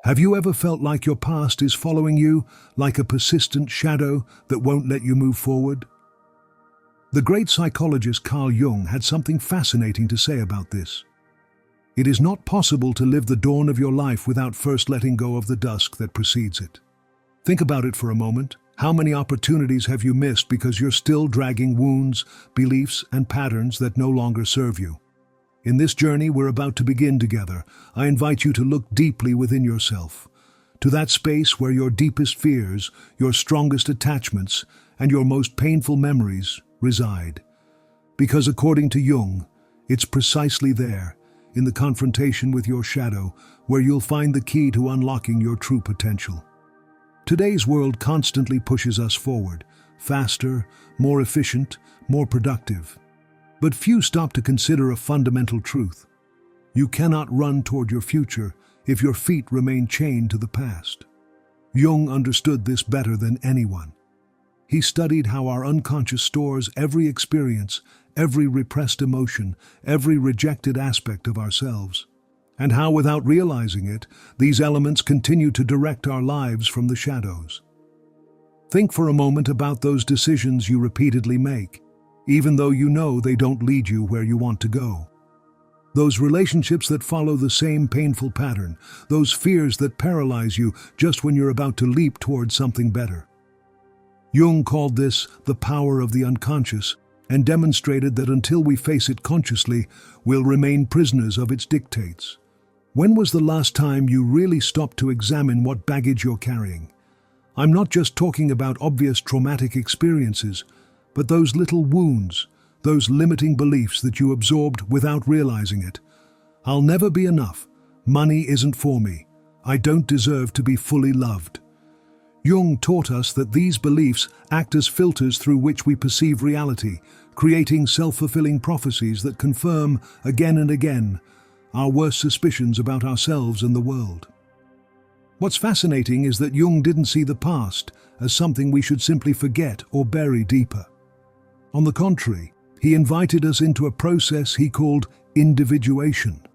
Have you ever felt like your past is following you, like a persistent shadow that won't let you move forward? The great psychologist Carl Jung had something fascinating to say about this. It is not possible to live the dawn of your life without first letting go of the dusk that precedes it. Think about it for a moment. How many opportunities have you missed because you're still dragging wounds, beliefs, and patterns that no longer serve you? In this journey we're about to begin together, I invite you to look deeply within yourself, to that space where your deepest fears, your strongest attachments, and your most painful memories reside. Because according to Jung, it's precisely there, in the confrontation with your shadow, where you'll find the key to unlocking your true potential. Today's world constantly pushes us forward, faster, more efficient, more productive. But few stop to consider a fundamental truth. You cannot run toward your future if your feet remain chained to the past. Jung understood this better than anyone. He studied how our unconscious stores every experience, every repressed emotion, every rejected aspect of ourselves, and how, without realizing it, these elements continue to direct our lives from the shadows. Think for a moment about those decisions you repeatedly make, even though you know they don't lead you where you want to go. Those relationships that follow the same painful pattern, those fears that paralyze you just when you're about to leap towards something better. Jung called this the power of the unconscious and demonstrated that until we face it consciously, we'll remain prisoners of its dictates. When was the last time you really stopped to examine what baggage you're carrying? I'm not just talking about obvious traumatic experiences, but those little wounds, those limiting beliefs that you absorbed without realizing it. I'll never be enough. Money isn't for me. I don't deserve to be fully loved. Jung taught us that these beliefs act as filters through which we perceive reality, creating self-fulfilling prophecies that confirm, again and again, our worst suspicions about ourselves and the world. What's fascinating is that Jung didn't see the past as something we should simply forget or bury deeper. On the contrary, he invited us into a process he called individuation,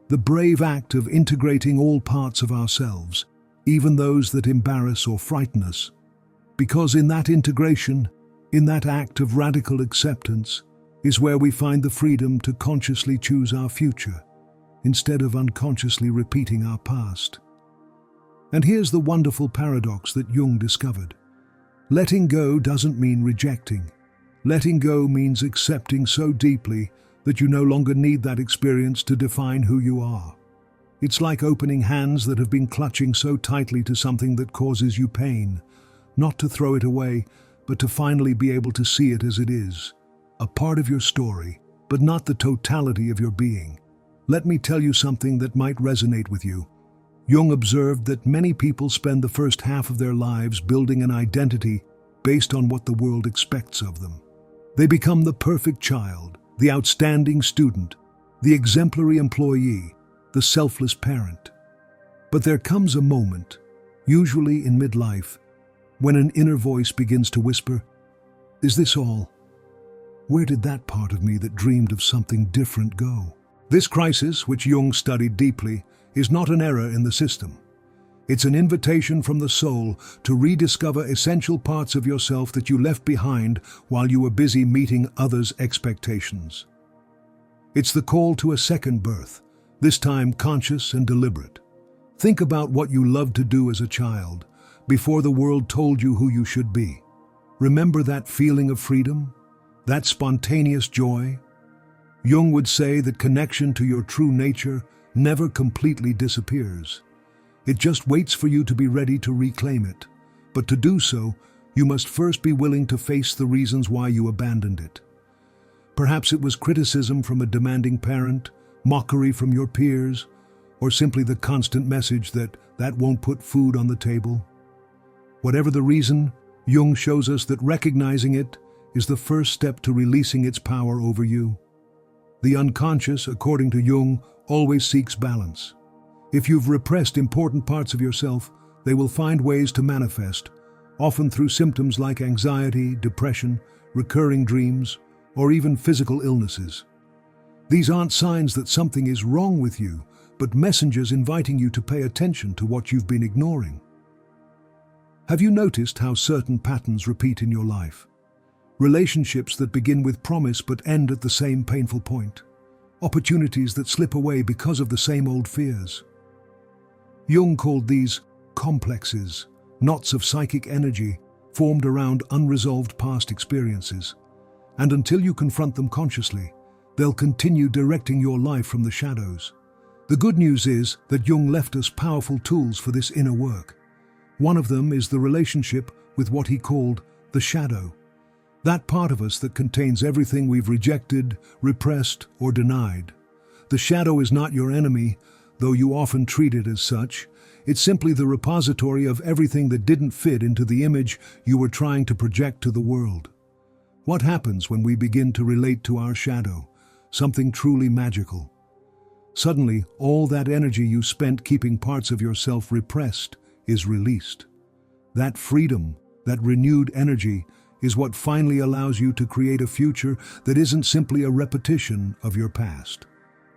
the brave act of integrating all parts of ourselves, even those that embarrass or frighten us. Because in that integration, in that act of radical acceptance, is where we find the freedom to consciously choose our future, instead of unconsciously repeating our past. And here's the wonderful paradox that Jung discovered. Letting go doesn't mean rejecting. Letting go means accepting so deeply that you no longer need that experience to define who you are. It's like opening hands that have been clutching so tightly to something that causes you pain, not to throw it away, but to finally be able to see it as it is, a part of your story, but not the totality of your being. Let me tell you something that might resonate with you. Jung observed that many people spend the first half of their lives building an identity based on what the world expects of them. They become the perfect child, the outstanding student, the exemplary employee, the selfless parent. But there comes a moment, usually in midlife, when an inner voice begins to whisper, "Is this all? Where did that part of me that dreamed of something different go?" This crisis, which Jung studied deeply, is not an error in the system. It's an invitation from the soul to rediscover essential parts of yourself that you left behind while you were busy meeting others' expectations. It's the call to a second birth, this time conscious and deliberate. Think about what you loved to do as a child, before the world told you who you should be. Remember that feeling of freedom? That spontaneous joy? Jung would say that connection to your true nature never completely disappears. It just waits for you to be ready to reclaim it. But to do so, you must first be willing to face the reasons why you abandoned it. Perhaps it was criticism from a demanding parent, mockery from your peers, or simply the constant message that won't put food on the table. Whatever the reason, Jung shows us that recognizing it is the first step to releasing its power over you. The unconscious, according to Jung, always seeks balance. If you've repressed important parts of yourself, they will find ways to manifest, often through symptoms like anxiety, depression, recurring dreams, or even physical illnesses. These aren't signs that something is wrong with you, but messengers inviting you to pay attention to what you've been ignoring. Have you noticed how certain patterns repeat in your life? Relationships that begin with promise but end at the same painful point. Opportunities that slip away because of the same old fears. Jung called these complexes, knots of psychic energy formed around unresolved past experiences. And until you confront them consciously, they'll continue directing your life from the shadows. The good news is that Jung left us powerful tools for this inner work. One of them is the relationship with what he called the shadow. That part of us that contains everything we've rejected, repressed, or denied. The shadow is not your enemy, though you often treat it as such. It's simply the repository of everything that didn't fit into the image you were trying to project to the world. What happens when we begin to relate to our shadow? Something truly magical. Suddenly, all that energy you spent keeping parts of yourself repressed is released. That freedom, that renewed energy, is what finally allows you to create a future that isn't simply a repetition of your past.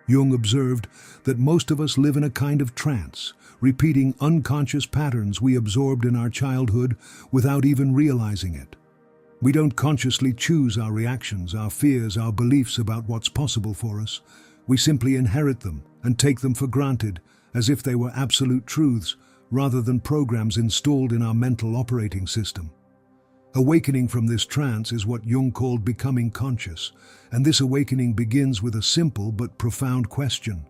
Jung observed that most of us live in a kind of trance, repeating unconscious patterns we absorbed in our childhood without even realizing it. We don't consciously choose our reactions, our fears, our beliefs about what's possible for us. We simply inherit them and take them for granted, as if they were absolute truths, rather than programs installed in our mental operating system. Awakening from this trance is what Jung called becoming conscious, and this awakening begins with a simple but profound question.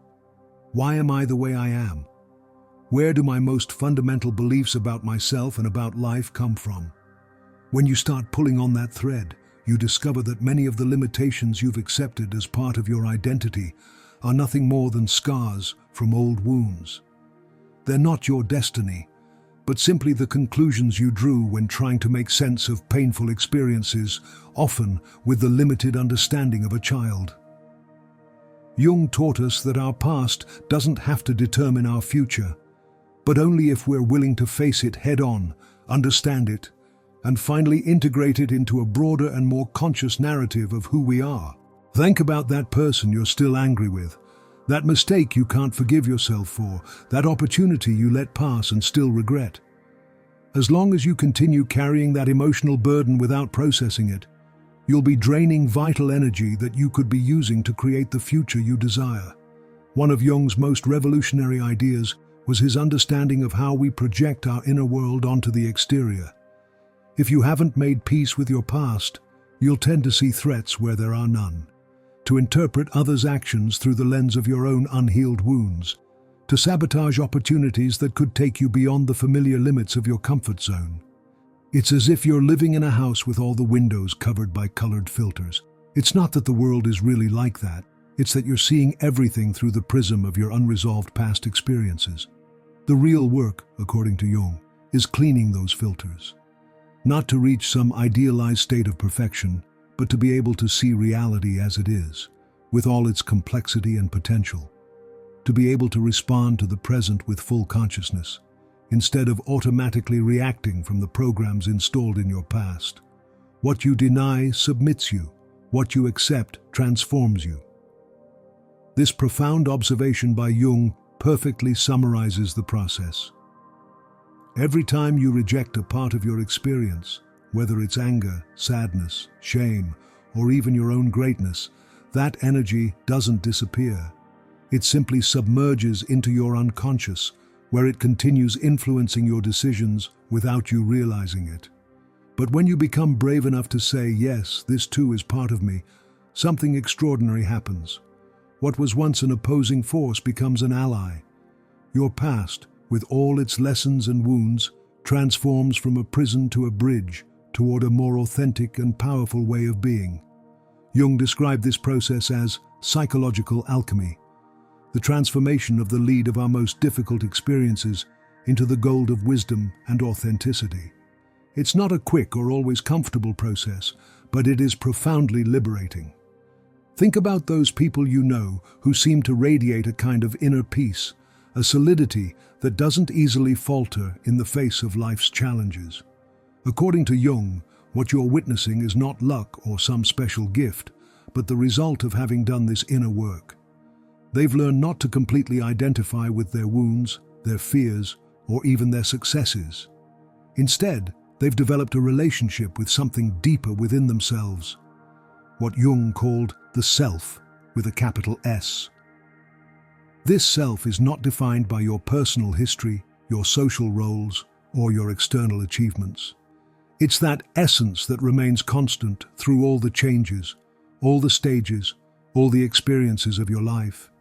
Why am I the way I am? Where do my most fundamental beliefs about myself and about life come from? When you start pulling on that thread, you discover that many of the limitations you've accepted as part of your identity are nothing more than scars from old wounds. They're not your destiny, but simply the conclusions you drew when trying to make sense of painful experiences, often with the limited understanding of a child. Jung taught us that our past doesn't have to determine our future, but only if we're willing to face it head-on, understand it, and finally integrate it into a broader and more conscious narrative of who we are. Think about that person you're still angry with, that mistake you can't forgive yourself for, that opportunity you let pass and still regret. As long as you continue carrying that emotional burden without processing it, you'll be draining vital energy that you could be using to create the future you desire. One of Jung's most revolutionary ideas was his understanding of how we project our inner world onto the exterior. If you haven't made peace with your past, you'll tend to see threats where there are none, to interpret others' actions through the lens of your own unhealed wounds, to sabotage opportunities that could take you beyond the familiar limits of your comfort zone. It's as if you're living in a house with all the windows covered by colored filters. It's not that the world is really like that, it's that you're seeing everything through the prism of your unresolved past experiences. The real work, according to Jung, is cleaning those filters. Not to reach some idealized state of perfection, but to be able to see reality as it is, with all its complexity and potential. To be able to respond to the present with full consciousness, instead of automatically reacting from the programs installed in your past. What you deny submits you. What you accept transforms you. This profound observation by Jung perfectly summarizes the process. Every time you reject a part of your experience, whether it's anger, sadness, shame, or even your own greatness, that energy doesn't disappear. It simply submerges into your unconscious, where it continues influencing your decisions without you realizing it. But when you become brave enough to say, yes, this too is part of me, something extraordinary happens. What was once an opposing force becomes an ally. Your past, with all its lessons and wounds, transforms from a prison to a bridge toward a more authentic and powerful way of being. Jung described this process as psychological alchemy, the transformation of the lead of our most difficult experiences into the gold of wisdom and authenticity. It's not a quick or always comfortable process, but it is profoundly liberating. Think about those people you know who seem to radiate a kind of inner peace, a solidity that doesn't easily falter in the face of life's challenges. According to Jung, what you're witnessing is not luck or some special gift, but the result of having done this inner work. They've learned not to completely identify with their wounds, their fears, or even their successes. Instead, they've developed a relationship with something deeper within themselves, what Jung called the self, with a capital S. This self is not defined by your personal history, your social roles, or your external achievements. It's that essence that remains constant through all the changes, all the stages, all the experiences of your life.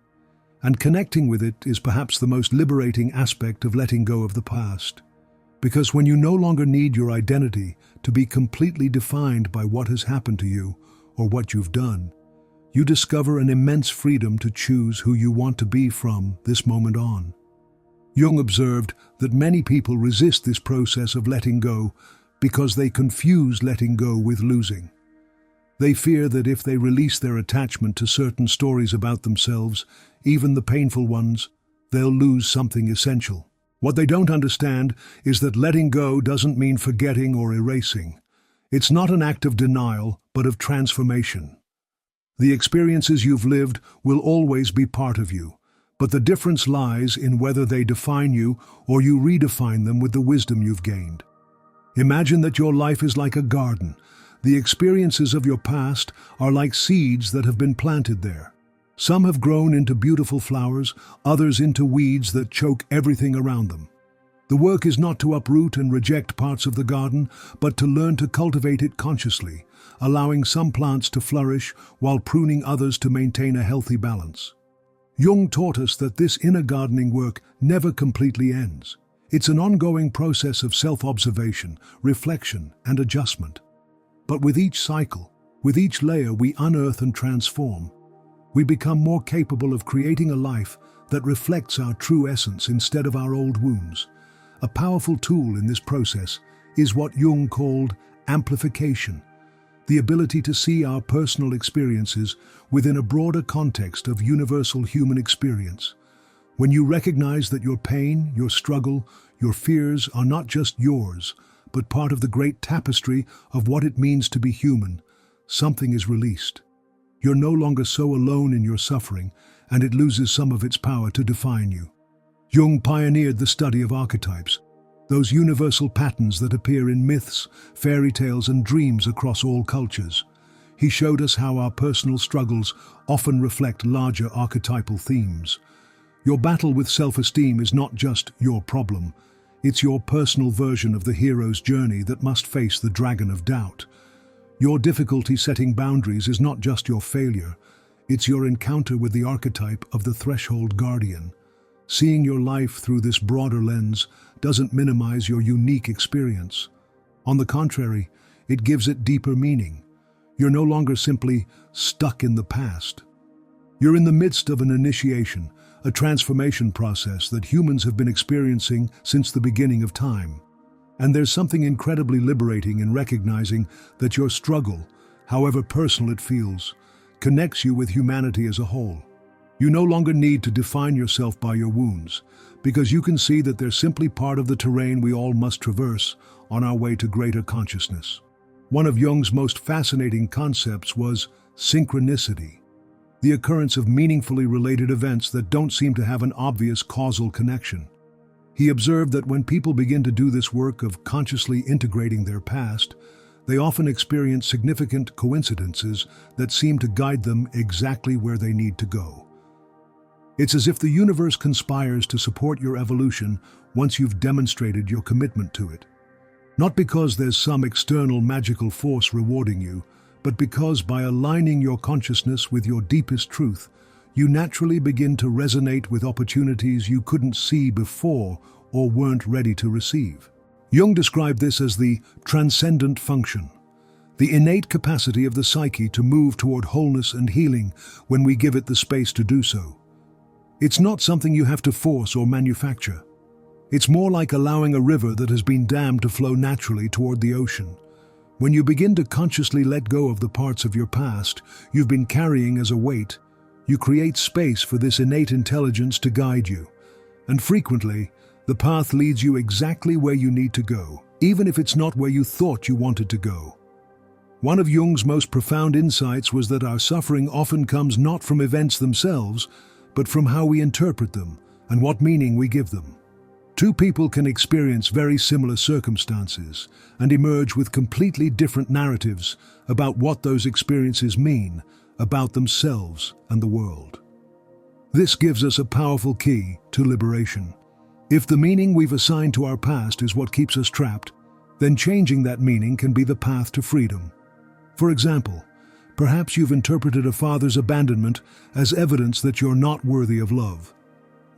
And connecting with it is perhaps the most liberating aspect of letting go of the past. Because when you no longer need your identity to be completely defined by what has happened to you or what you've done, you discover an immense freedom to choose who you want to be from this moment on. Jung observed that many people resist this process of letting go because they confuse letting go with losing. They fear that if they release their attachment to certain stories about themselves, even the painful ones, they'll lose something essential. What they don't understand is that letting go doesn't mean forgetting or erasing. It's not an act of denial, but of transformation. The experiences you've lived will always be part of you, but the difference lies in whether they define you or you redefine them with the wisdom you've gained. Imagine that your life is like a garden. The experiences of your past are like seeds that have been planted there. Some have grown into beautiful flowers, others into weeds that choke everything around them. The work is not to uproot and reject parts of the garden, but to learn to cultivate it consciously, allowing some plants to flourish while pruning others to maintain a healthy balance. Jung taught us that this inner gardening work never completely ends. It's an ongoing process of self-observation, reflection, and adjustment. But with each cycle, with each layer we unearth and transform, we become more capable of creating a life that reflects our true essence instead of our old wounds. A powerful tool in this process is what Jung called amplification, the ability to see our personal experiences within a broader context of universal human experience. When you recognize that your pain, your struggle, your fears are not just yours, but part of the great tapestry of what it means to be human, something is released. You're no longer so alone in your suffering, and it loses some of its power to define you. Jung pioneered the study of archetypes, those universal patterns that appear in myths, fairy tales, and dreams across all cultures. He showed us how our personal struggles often reflect larger archetypal themes. Your battle with self-esteem is not just your problem. It's your personal version of the hero's journey that must face the dragon of doubt. Your difficulty setting boundaries is not just your failure. It's your encounter with the archetype of the threshold guardian. Seeing your life through this broader lens doesn't minimize your unique experience. On the contrary, it gives it deeper meaning. You're no longer simply stuck in the past. You're in the midst of an initiation, a transformation process that humans have been experiencing since the beginning of time. And there's something incredibly liberating in recognizing that your struggle, however personal it feels, connects you with humanity as a whole. You no longer need to define yourself by your wounds, because you can see that they're simply part of the terrain we all must traverse on our way to greater consciousness. One of Jung's most fascinating concepts was synchronicity, the occurrence of meaningfully related events that don't seem to have an obvious causal connection. He observed that when people begin to do this work of consciously integrating their past, they often experience significant coincidences that seem to guide them exactly where they need to go. It's as if the universe conspires to support your evolution once you've demonstrated your commitment to it. Not because there's some external magical force rewarding you, but because by aligning your consciousness with your deepest truth, you naturally begin to resonate with opportunities you couldn't see before or weren't ready to receive. Jung described this as the transcendent function, the innate capacity of the psyche to move toward wholeness and healing when we give it the space to do so. It's not something you have to force or manufacture. It's more like allowing a river that has been dammed to flow naturally toward the ocean. When you begin to consciously let go of the parts of your past you've been carrying as a weight, you create space for this innate intelligence to guide you. And frequently, the path leads you exactly where you need to go, even if it's not where you thought you wanted to go. One of Jung's most profound insights was that our suffering often comes not from events themselves, but from how we interpret them and what meaning we give them. Two people can experience very similar circumstances and emerge with completely different narratives about what those experiences mean about themselves and the world. This gives us a powerful key to liberation. If the meaning we've assigned to our past is what keeps us trapped, then changing that meaning can be the path to freedom. For example, perhaps you've interpreted a father's abandonment as evidence that you're not worthy of love.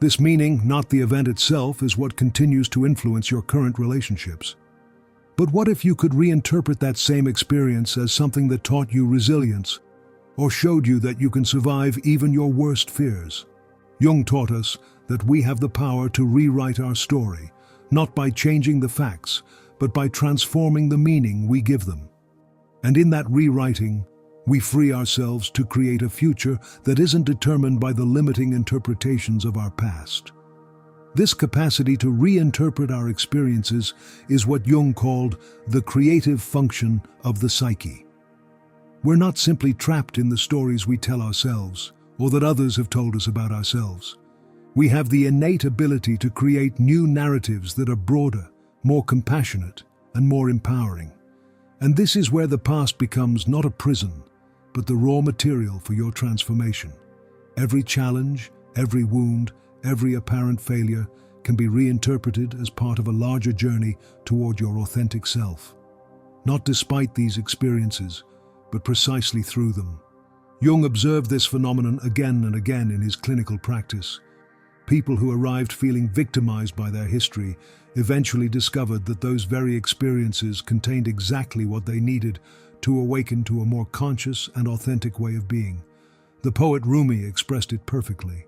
This meaning, not the event itself, is what continues to influence your current relationships. But what if you could reinterpret that same experience as something that taught you resilience, or showed you that you can survive even your worst fears? Jung taught us that we have the power to rewrite our story, not by changing the facts, but by transforming the meaning we give them. And in that rewriting, we free ourselves to create a future that isn't determined by the limiting interpretations of our past. This capacity to reinterpret our experiences is what Jung called the creative function of the psyche. We're not simply trapped in the stories we tell ourselves, or that others have told us about ourselves. We have the innate ability to create new narratives that are broader, more compassionate, and more empowering. And this is where the past becomes not a prison, but the raw material for your transformation. Every challenge, every wound, every apparent failure can be reinterpreted as part of a larger journey toward your authentic self. Not despite these experiences, but precisely through them. Jung observed this phenomenon again and again in his clinical practice. People who arrived feeling victimized by their history eventually discovered that those very experiences contained exactly what they needed to awaken to a more conscious and authentic way of being. The poet Rumi expressed it perfectly.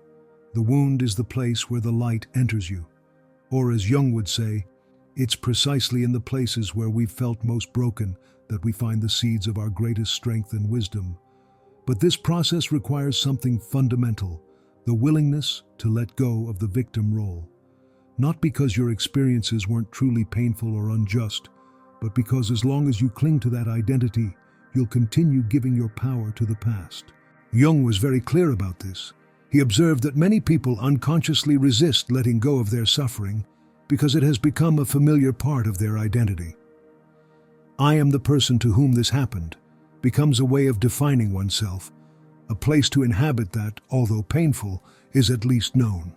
The wound is the place where the light enters you. Or as Jung would say, it's precisely in the places where we've felt most broken that we find the seeds of our greatest strength and wisdom. But this process requires something fundamental, the willingness to let go of the victim role. Not because your experiences weren't truly painful or unjust, but because as long as you cling to that identity, you'll continue giving your power to the past. Jung was very clear about this. He observed that many people unconsciously resist letting go of their suffering because it has become a familiar part of their identity. I am the person to whom this happened becomes a way of defining oneself, a place to inhabit that, although painful, is at least known.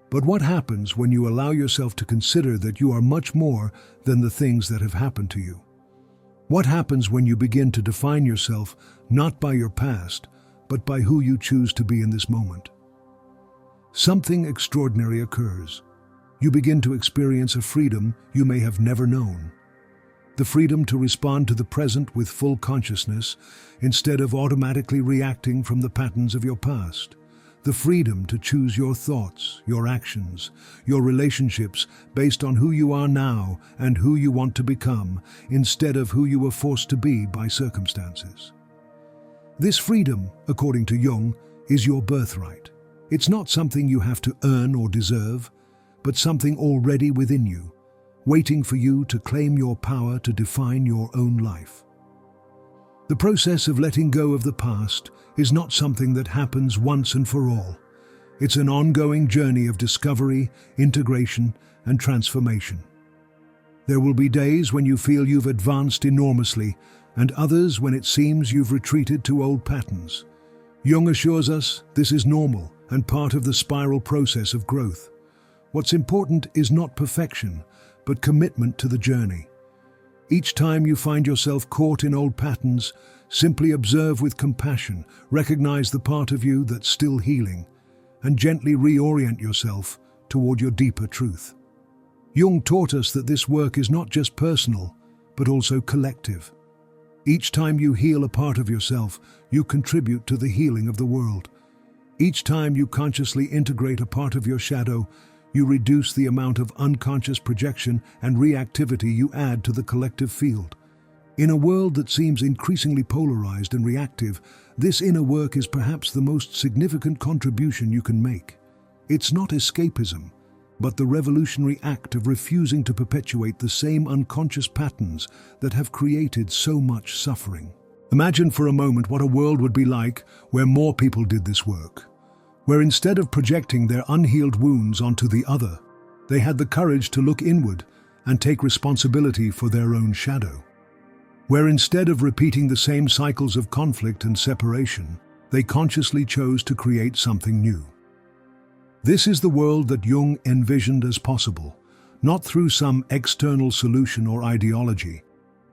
But what happens when you allow yourself to consider that you are much more than the things that have happened to you? What happens when you begin to define yourself not by your past, but by who you choose to be in this moment? Something extraordinary occurs. You begin to experience a freedom you may have never known. The freedom to respond to the present with full consciousness instead of automatically reacting from the patterns of your past. The freedom to choose your thoughts, your actions, your relationships based on who you are now and who you want to become, instead of who you were forced to be by circumstances. This freedom, according to Jung, is your birthright. It's not something you have to earn or deserve, but something already within you, waiting for you to claim your power to define your own life. The process of letting go of the past is not something that happens once and for all. It's an ongoing journey of discovery, integration, and transformation. There will be days when you feel you've advanced enormously, and others when it seems you've retreated to old patterns. Jung assures us this is normal and part of the spiral process of growth. What's important is not perfection, but commitment to the journey. Each time you find yourself caught in old patterns, simply observe with compassion, recognize the part of you that's still healing, and gently reorient yourself toward your deeper truth. Jung taught us that this work is not just personal, but also collective. Each time you heal a part of yourself, you contribute to the healing of the world. Each time you consciously integrate a part of your shadow, you reduce the amount of unconscious projection and reactivity you add to the collective field. In a world that seems increasingly polarized and reactive, this inner work is perhaps the most significant contribution you can make. It's not escapism, but the revolutionary act of refusing to perpetuate the same unconscious patterns that have created so much suffering. Imagine for a moment what a world would be like where more people did this work. where instead of projecting their unhealed wounds onto the other, they had the courage to look inward and take responsibility for their own shadow. Where instead of repeating the same cycles of conflict and separation, they consciously chose to create something new. This is the world that Jung envisioned as possible, not through some external solution or ideology,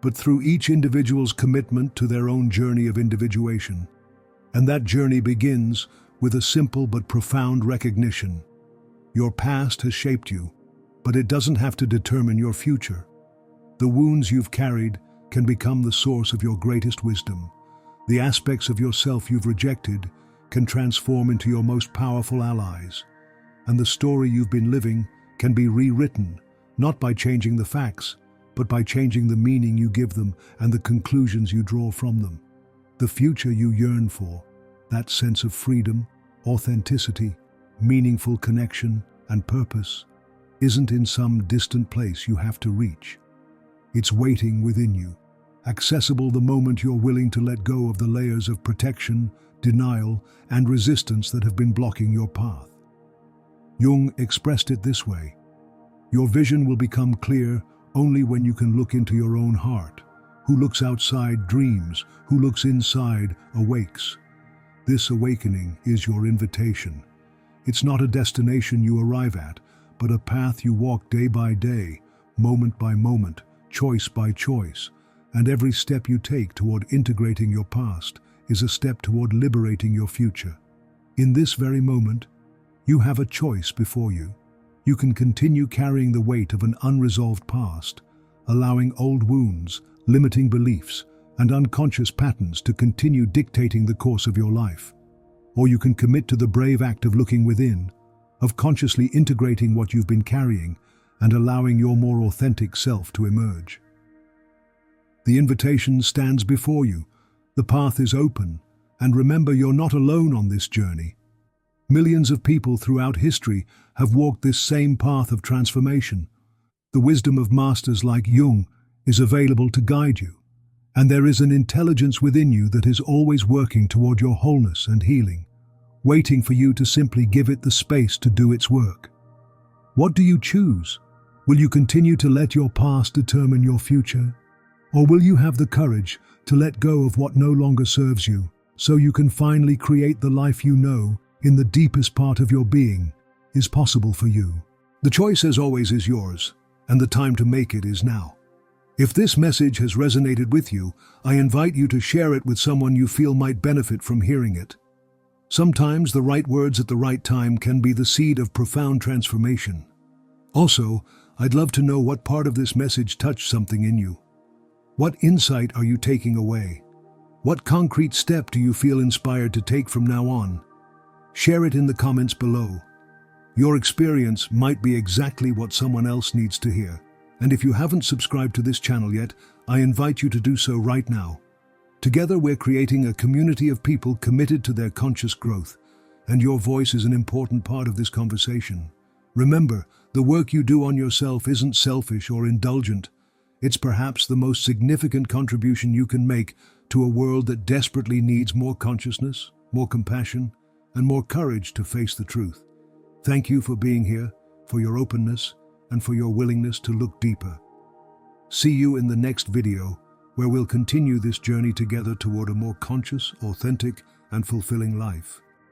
but through each individual's commitment to their own journey of individuation. And that journey begins with a simple but profound recognition. Your past has shaped you, but it doesn't have to determine your future. The wounds you've carried can become the source of your greatest wisdom. The aspects of yourself you've rejected can transform into your most powerful allies. And the story you've been living can be rewritten, not by changing the facts, but by changing the meaning you give them and the conclusions you draw from them. The future you yearn for, that sense of freedom, authenticity, meaningful connection, and purpose, isn't in some distant place you have to reach. It's waiting within you, accessible the moment you're willing to let go of the layers of protection, denial, and resistance that have been blocking your path. Jung expressed it this way: your vision will become clear only when you can look into your own heart. Who looks outside dreams, who looks inside awakes. This awakening is your invitation. It's not a destination you arrive at, but a path you walk day by day, moment by moment, choice by choice, and every step you take toward integrating your past is a step toward liberating your future. In this very moment, you have a choice before you. You can continue carrying the weight of an unresolved past, allowing old wounds, limiting beliefs, and unconscious patterns to continue dictating the course of your life. Or you can commit to the brave act of looking within, of consciously integrating what you've been carrying and allowing your more authentic self to emerge. The invitation stands before you. The path is open, and remember, you're not alone on this journey. Millions of people throughout history have walked this same path of transformation. The wisdom of masters like Jung is available to guide you, and there is an intelligence within you that is always working toward your wholeness and healing, waiting for you to simply give it the space to do its work. What do you choose? Will you continue to let your past determine your future? Or will you have the courage to let go of what no longer serves you, so you can finally create the life you know, in the deepest part of your being, is possible for you? The choice, as always, is yours, and the time to make it is now. If this message has resonated with you, I invite you to share it with someone you feel might benefit from hearing it. Sometimes the right words at the right time can be the seed of profound transformation. Also, I'd love to know what part of this message touched something in you. What insight are you taking away? What concrete step do you feel inspired to take from now on? Share it in the comments below. Your experience might be exactly what someone else needs to hear. And if you haven't subscribed to this channel yet, I invite you to do so right now. Together we're creating a community of people committed to their conscious growth, and your voice is an important part of this conversation. Remember, the work you do on yourself isn't selfish or indulgent. It's perhaps the most significant contribution you can make to a world that desperately needs more consciousness, more compassion, and more courage to face the truth. Thank you for being here, for your openness, and for your willingness to look deeper. See you in the next video, where we'll continue this journey together toward a more conscious, authentic, and fulfilling life.